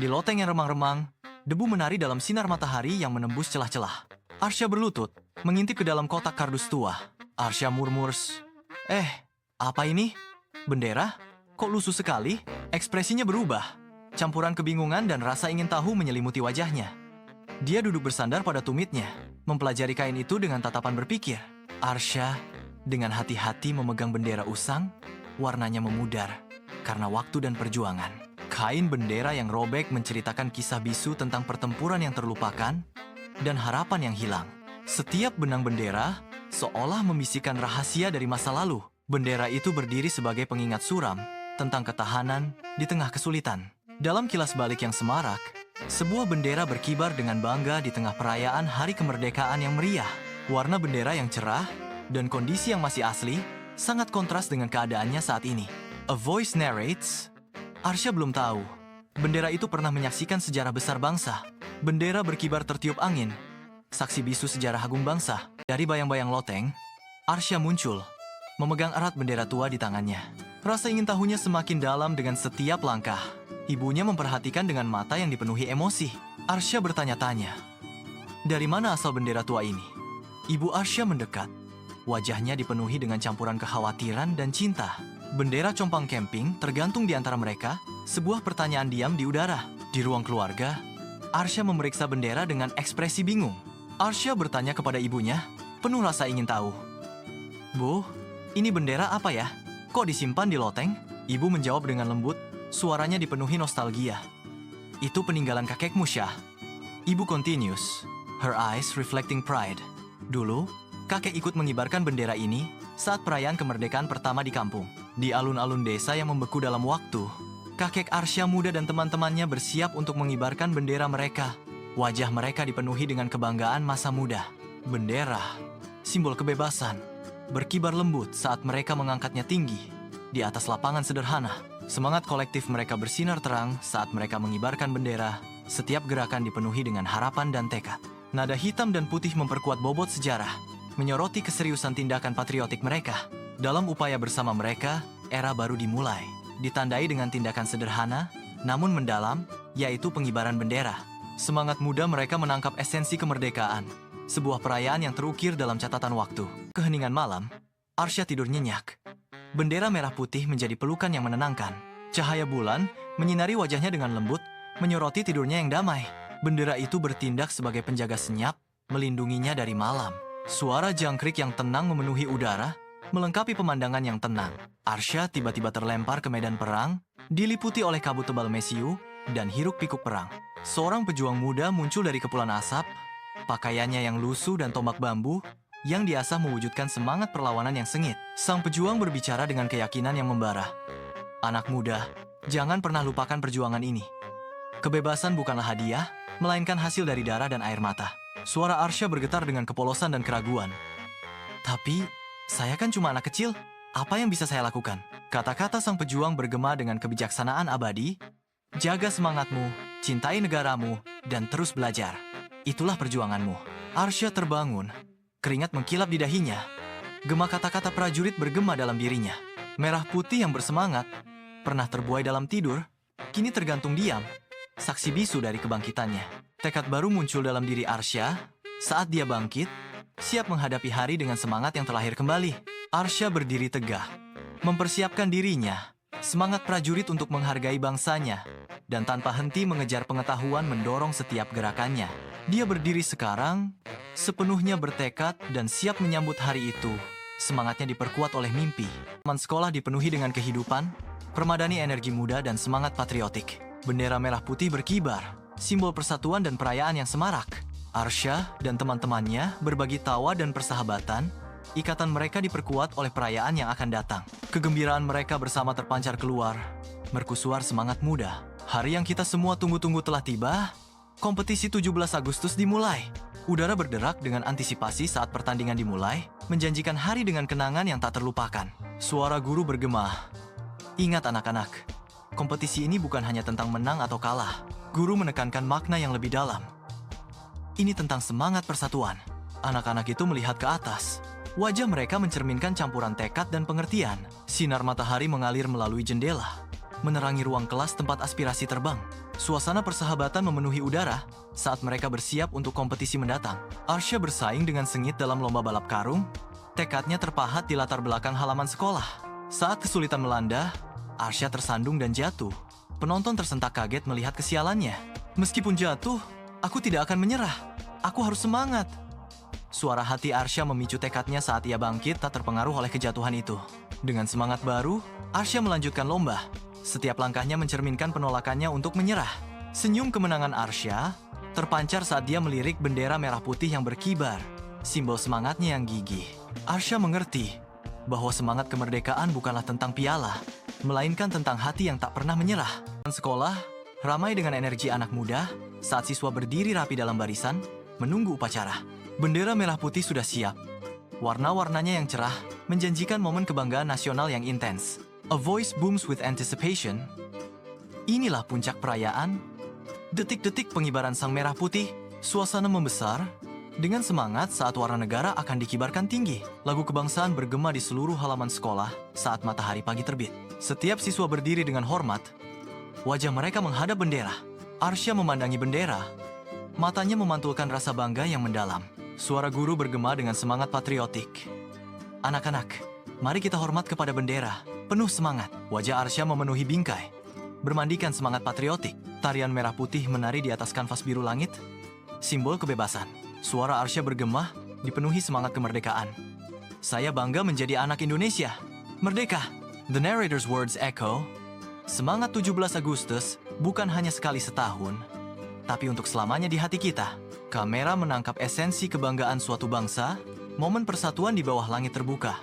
Di loteng yang remang-remang, debu menari dalam sinar matahari yang menembus celah-celah. Arsya berlutut, mengintip ke dalam kotak kardus tua. Arsya murmurs, apa ini? Bendera? Kok lusuh sekali? Ekspresinya berubah. Campuran kebingungan dan rasa ingin tahu menyelimuti wajahnya. Dia duduk bersandar pada tumitnya, mempelajari kain itu dengan tatapan berpikir. Arsya dengan hati-hati memegang bendera usang, warnanya memudar karena waktu dan perjuangan. Kain bendera yang robek menceritakan kisah bisu tentang pertempuran yang terlupakan dan harapan yang hilang. Setiap benang bendera seolah membisikkan rahasia dari masa lalu. Bendera itu berdiri sebagai pengingat suram tentang ketahanan di tengah kesulitan. Dalam kilas balik yang semarak, sebuah bendera berkibar dengan bangga di tengah perayaan Hari Kemerdekaan yang meriah. Warna bendera yang cerah dan kondisi yang masih asli sangat kontras dengan keadaannya saat ini. A voice narrates, Arsya belum tahu. Bendera itu pernah menyaksikan sejarah besar bangsa. Bendera berkibar tertiup angin, saksi bisu sejarah agung bangsa. Dari bayang-bayang loteng, Arsya muncul, memegang erat bendera tua di tangannya. Rasa ingin tahunya semakin dalam dengan setiap langkah. Ibunya memperhatikan dengan mata yang dipenuhi emosi. Arsya bertanya-tanya, dari mana asal bendera tua ini? Ibu Arsya mendekat. Wajahnya dipenuhi dengan campuran kekhawatiran dan cinta. Bendera compang camping tergantung di antara mereka, sebuah pertanyaan diam di udara. Di ruang keluarga, Arsya memeriksa bendera dengan ekspresi bingung. Arsya bertanya kepada ibunya, penuh rasa ingin tahu. Bu, ini bendera apa ya? Kok disimpan di loteng? Ibu menjawab dengan lembut, suaranya dipenuhi nostalgia. Itu peninggalan kakekmu, Syah. Ibu continues, her eyes reflecting pride. Dulu, kakek ikut mengibarkan bendera ini saat perayaan kemerdekaan pertama di kampung. Di alun-alun desa yang membeku dalam waktu, kakek Arsya muda dan teman-temannya bersiap untuk mengibarkan bendera mereka. Wajah mereka dipenuhi dengan kebanggaan masa muda. Bendera, simbol kebebasan, berkibar lembut saat mereka mengangkatnya tinggi. Di atas lapangan sederhana, semangat kolektif mereka bersinar terang saat mereka mengibarkan bendera. Setiap gerakan dipenuhi dengan harapan dan tekad. Nada hitam dan putih memperkuat bobot sejarah, menyoroti keseriusan tindakan patriotik mereka. Dalam upaya bersama mereka, era baru dimulai. Ditandai dengan tindakan sederhana, namun mendalam, yaitu pengibaran bendera. Semangat muda mereka menangkap esensi kemerdekaan, sebuah perayaan yang terukir dalam catatan waktu. Keheningan malam, Arsya tidur nyenyak. Bendera merah putih menjadi pelukan yang menenangkan. Cahaya bulan menyinari wajahnya dengan lembut, menyoroti tidurnya yang damai. Bendera itu bertindak sebagai penjaga senyap, melindunginya dari malam. Suara jangkrik yang tenang memenuhi udara, melengkapi pemandangan yang tenang. Arsya tiba-tiba terlempar ke medan perang, diliputi oleh kabut tebal mesiu dan hiruk-pikuk perang. Seorang pejuang muda muncul dari kepulan asap, pakaiannya yang lusuh dan tombak bambu, yang diasah mewujudkan semangat perlawanan yang sengit. Sang pejuang berbicara dengan keyakinan yang membara. Anak muda, jangan pernah lupakan perjuangan ini. Kebebasan bukanlah hadiah, melainkan hasil dari darah dan air mata. Suara Arsya bergetar dengan kepolosan dan keraguan. Tapi, saya kan cuma anak kecil, apa yang bisa saya lakukan? Kata-kata sang pejuang bergema dengan kebijaksanaan abadi. Jaga semangatmu, cintai negaramu, dan terus belajar. Itulah perjuanganmu. Arsya terbangun, keringat mengkilap di dahinya. Gema kata-kata prajurit bergema dalam dirinya. Merah putih yang bersemangat, pernah terbuai dalam tidur, kini tergantung diam, saksi bisu dari kebangkitannya. Tekad baru muncul dalam diri Arsya saat dia bangkit, siap menghadapi hari dengan semangat yang terlahir kembali. Arsya berdiri tegah, mempersiapkan dirinya, semangat prajurit untuk menghargai bangsanya, dan tanpa henti mengejar pengetahuan mendorong setiap gerakannya. Dia berdiri sekarang, sepenuhnya bertekad dan siap menyambut hari itu. Semangatnya diperkuat oleh mimpi. Taman sekolah dipenuhi dengan kehidupan, permadani energi muda dan semangat patriotik. Bendera merah putih berkibar, simbol persatuan dan perayaan yang semarak. Arsya dan teman-temannya berbagi tawa dan persahabatan, ikatan mereka diperkuat oleh perayaan yang akan datang. Kegembiraan mereka bersama terpancar keluar, mercusuar semangat muda. Hari yang kita semua tunggu-tunggu telah tiba, kompetisi 17 Agustus dimulai. Udara berderak dengan antisipasi saat pertandingan dimulai, menjanjikan hari dengan kenangan yang tak terlupakan. Suara guru bergema, ingat anak-anak, kompetisi ini bukan hanya tentang menang atau kalah. Guru menekankan makna yang lebih dalam. Ini tentang semangat persatuan. Anak-anak itu melihat ke atas. Wajah mereka mencerminkan campuran tekad dan pengertian. Sinar matahari mengalir melalui jendela, menerangi ruang kelas tempat aspirasi terbang. Suasana persahabatan memenuhi udara saat mereka bersiap untuk kompetisi mendatang. Arsya bersaing dengan sengit dalam lomba balap karung. Tekadnya terpahat di latar belakang halaman sekolah. Saat kesulitan melanda, Arsya tersandung dan jatuh. Penonton tersentak kaget melihat kesialannya. Meskipun jatuh, aku tidak akan menyerah. Aku harus semangat. Suara hati Arsya memicu tekadnya saat ia bangkit tak terpengaruh oleh kejatuhan itu. Dengan semangat baru, Arsya melanjutkan lomba. Setiap langkahnya mencerminkan penolakannya untuk menyerah. Senyum kemenangan Arsya terpancar saat dia melirik bendera merah putih yang berkibar, simbol semangatnya yang gigih. Arsya mengerti bahwa semangat kemerdekaan bukanlah tentang piala, melainkan tentang hati yang tak pernah menyerah. Sekolah ramai dengan energi anak muda saat siswa berdiri rapi dalam barisan, menunggu upacara. Bendera merah putih sudah siap. Warna-warnanya yang cerah menjanjikan momen kebanggaan nasional yang intens. A voice booms with anticipation. Inilah puncak perayaan. Detik-detik pengibaran sang merah putih, suasana membesar. Dengan semangat saat warna negara akan dikibarkan tinggi. Lagu kebangsaan bergema di seluruh halaman sekolah saat matahari pagi terbit. Setiap siswa berdiri dengan hormat. Wajah mereka menghadap bendera. Arsya memandangi bendera. Matanya memantulkan rasa bangga yang mendalam. Suara guru bergema dengan semangat patriotik. Anak-anak, mari kita hormat kepada bendera. Penuh semangat, wajah Arsya memenuhi bingkai. Bermandikan semangat patriotik, tarian merah putih menari di atas kanvas biru langit. Simbol kebebasan. Suara Arsya bergema, dipenuhi semangat kemerdekaan. Saya bangga menjadi anak Indonesia. Merdeka! The narrator's words echo. Semangat 17 Agustus bukan hanya sekali setahun, tapi untuk selamanya di hati kita. Kamera menangkap esensi kebanggaan suatu bangsa, momen persatuan di bawah langit terbuka.